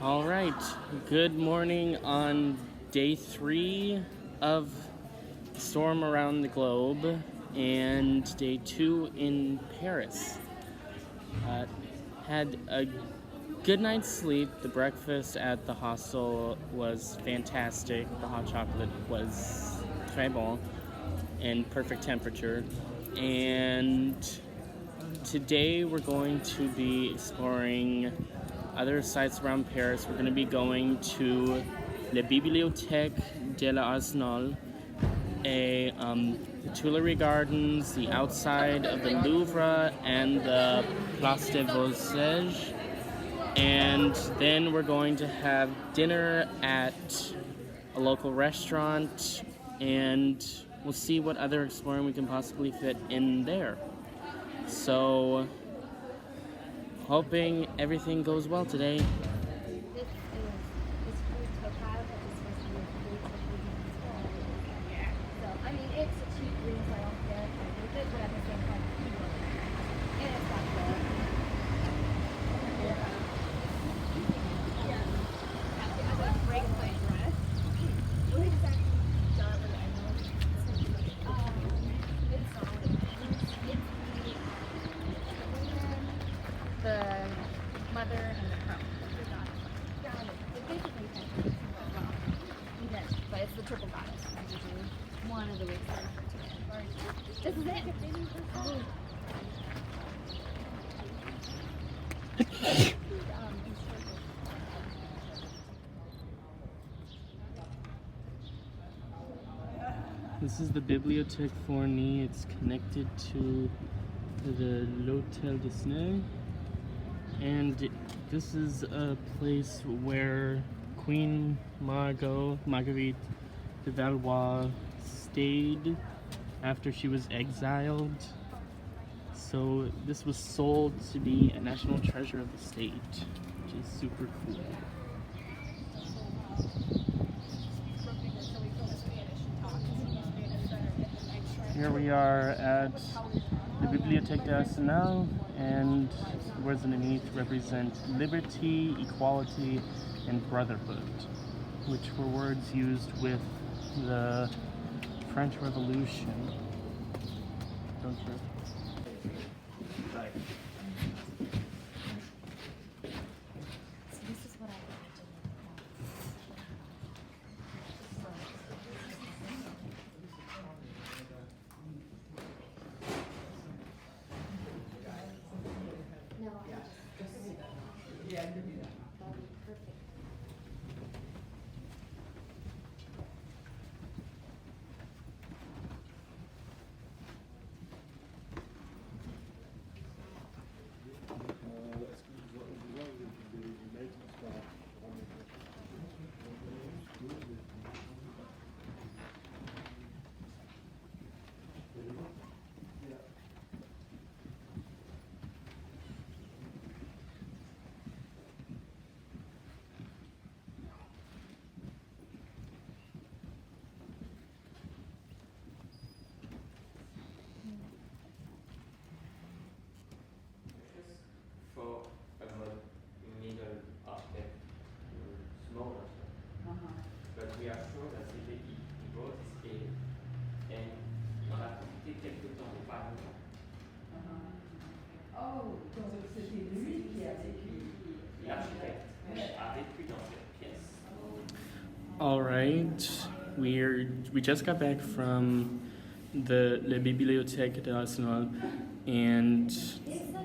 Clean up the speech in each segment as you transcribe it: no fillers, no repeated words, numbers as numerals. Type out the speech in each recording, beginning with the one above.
All right, good morning on day 3 of Storm Around the Globe and day 2 in Paris. Had a good night's sleep. The breakfast at the hostel was fantastic. The hot chocolate was très bon and perfect temperature. And today we're going to be exploring other sites around Paris. We're going to be going to La Bibliothèque de l'Arsenal, the Tuileries Gardens, the outside of the Louvre, and the Place des Vosges. And then we're going to have dinner at a local restaurant, and we'll see what other exploring we can possibly fit in there. So, hoping everything goes well today. This food topaz, which is supposed to be a food Yeah. So, I mean, it's a cheap green, so I don't care if I use it, but at the same time, and it's got good. Yeah. It's a great place, right? What exactly done with it? The mother and the crone. It's basically but it's the triple goddess. One of the ways to refer to it. This is it. This is the Bibliothèque Fournie. It's connected to the L'Hôtel Disney. And this is a place where Queen Marguerite de Valois stayed after she was exiled. So this was sold to be a national treasure of the state, which is super cool. Here we are at the Bibliothèque d'Arsenal, and the words underneath represent liberty, equality, and brotherhood, which were words used with the French Revolution. Don't you? So this is what I imagine. No, yeah, that would be perfect. For a middle object, smaller, but we are sure that c'était grosse scale, and on a profité quelque temps de pas longtemps. Oh, donc c'était lui qui a vécu. L'architecte a vécu dans cette pièce. All right, we just got back from the La Bibliothèque d'Arsenal, and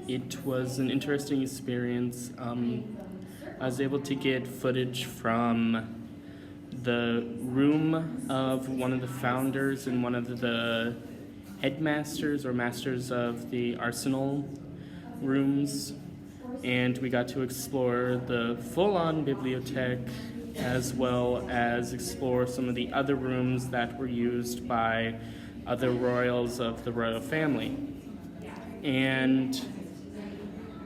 it was an interesting experience. I was able to get footage from the room of one of the founders and one of the headmasters or masters of the Arsenal rooms, and we got to explore the full-on bibliothèque as well as explore some of the other rooms that were used by other royals of the royal family. And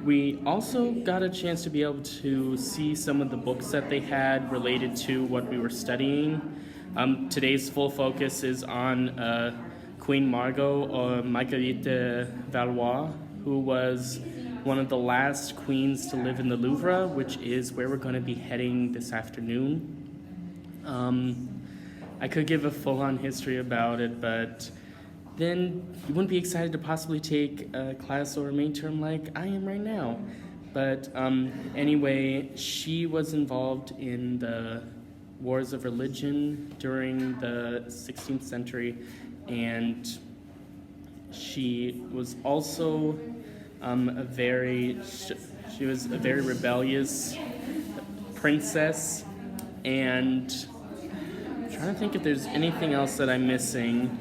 we also got a chance to be able to see some of the books that they had related to what we were studying. Today's full focus is on Queen Margot, or Marguerite de Valois, who was one of the last queens to live in the Louvre, which is where we're going to be heading this afternoon. I could give a full-on history about it, but then you wouldn't be excited to possibly take a class or a main term like I am right now. But anyway, she was involved in the wars of religion during the 16th century, and she was also she was a very rebellious princess, and I'm trying to think if there's anything else that I'm missing.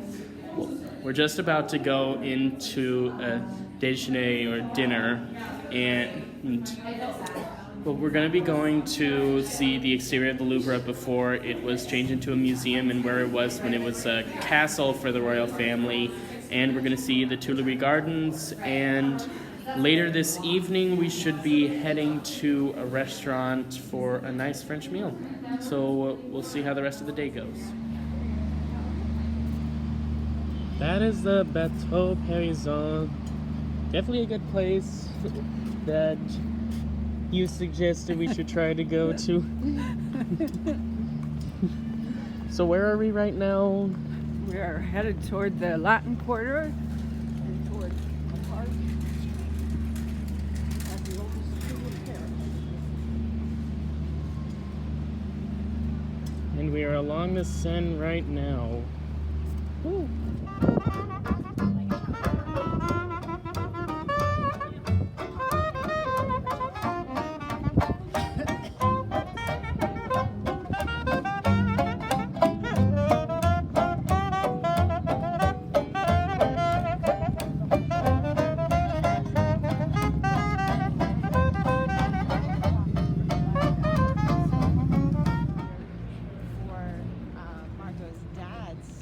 We're just about to go into a déjeuner or dinner, and we're going to be going to see the exterior of the Louvre before it was changed into a museum, and where it was when it was a castle for the royal family. And we're going to see the Tuileries Gardens, and later this evening we should be heading to a restaurant for a nice French meal. So we'll see how the rest of the day goes. That is the Bateau Paysan. Definitely a good place that you suggested we should try to go to. So where are we right now? We are headed toward the Latin Quarter and toward the park at the oldest school in Paris. And we are along the Seine right now. Woo.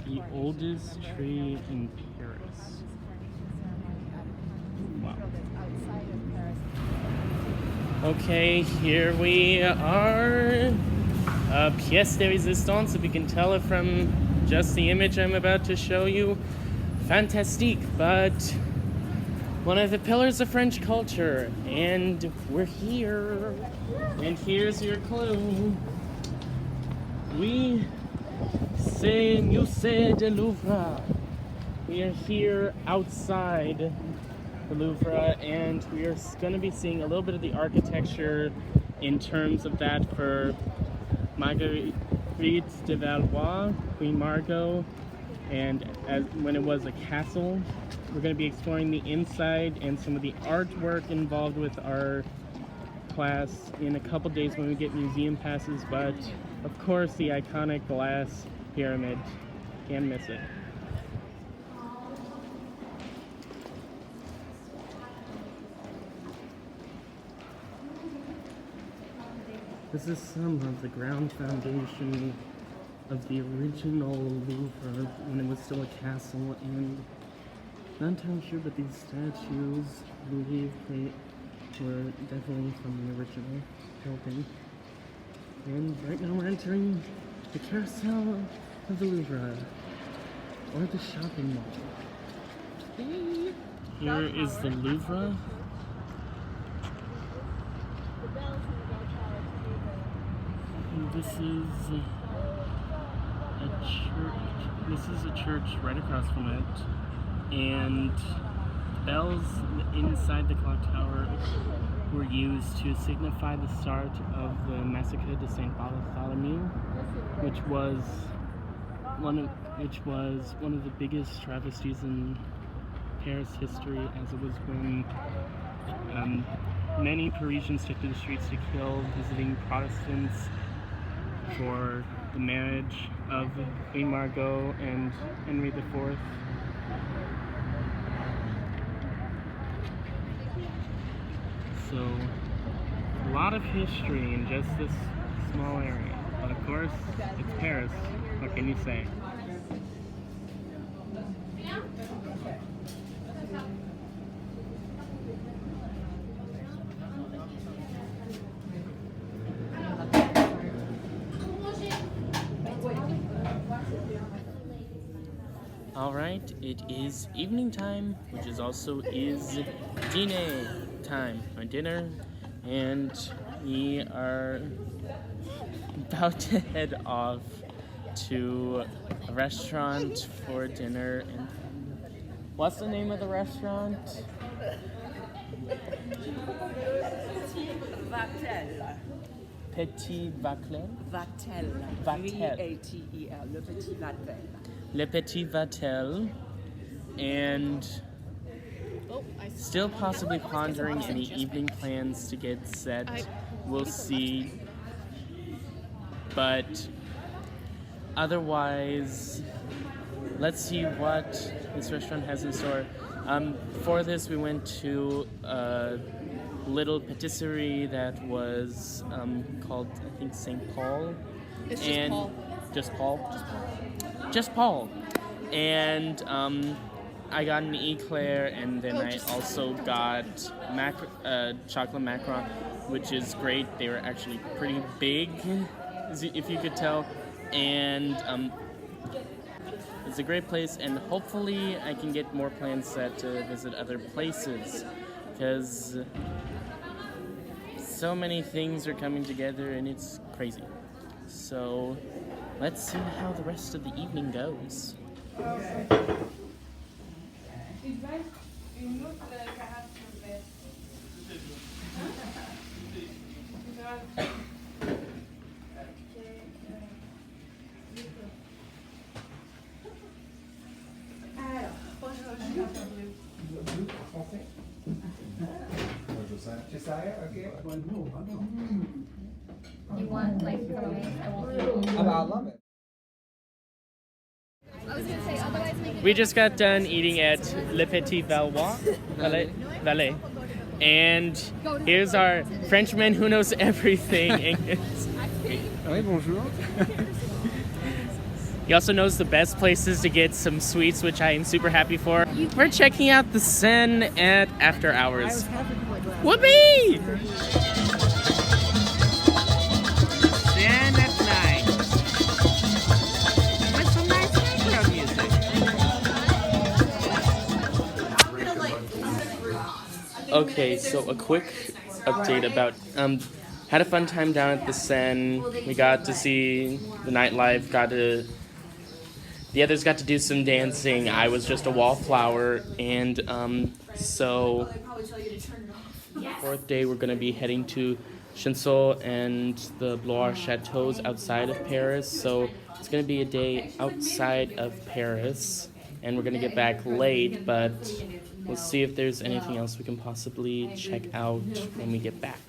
The oldest tree in Paris. Wow. Okay, here we are. Pièce de résistance, if you can tell it from just the image I'm about to show you. Fantastique, but one of the pillars of French culture. And we're here. And here's your clue. C'est Musée du Louvre. We are here outside the Louvre, and we are going to be seeing a little bit of the architecture in terms of that for Marguerite de Valois, Queen Margot, and when it was a castle. We're going to be exploring the inside and some of the artwork involved with our class in a couple days when we get museum passes, but of course the iconic glass pyramid, can't miss it. This is some of the ground foundation of the original Louvre when it was still a castle, and not entirely sure, but these statues, I believe they were definitely from the original building. And right now we're entering the carousel of the Louvre, or the shopping mall. Here is the Louvre. And this is a church. This is a church right across from it, and bells inside the clock tower were used to signify the start of the Massacre de Saint Bartholomew, which was one of the biggest travesties in Paris history, as it was when many Parisians took to the streets to kill visiting Protestants for the marriage of Queen Margot and Henry IV. So, a lot of history in just this small area. But of course, it's Paris. What can you say? Alright, it is evening time, which is also dîner. time for dinner, and we are about to head off to a restaurant for dinner. And what's the name of the restaurant? Vatel. Petit Vatel. Vatel. Vatel. V-A-T-E-L. Le Petit Vatel. Le Petit Vatel, and still possibly pondering any evening plans to get set. We'll see. But otherwise, let's see what this restaurant has in store. For this, we went to a little patisserie that was called, I think, St. Paul. It's just Paul. Just Paul? Just Paul. And I got an eclair, and then I also got chocolate macaron, which is great. They were actually pretty big, if you could tell. And it's a great place, and hopefully I can get more plans set to visit other places, because so many things are coming together and it's crazy. So let's see how the rest of the evening goes. You want like fries? I won't eat. I love it. I was gonna say otherwise make it. We just got done eating at Le Petit Valet. And here's our Frenchman who knows everything. Oui, bonjour. He also knows the best places to get some sweets, which I am super happy for. We're checking out the Seine at after hours. Whoopee! Seine at night. With some nice background music. Okay, so a quick update about had a fun time down at the Seine. We got to see the nightlife, the others got to do some dancing. I was just a wallflower, and so fourth day we're gonna be heading to Chenceau and the Blois chateaus outside of Paris. So it's gonna be a day outside of Paris, and we're gonna get back late, but we'll see if there's anything else we can possibly check out when we get back.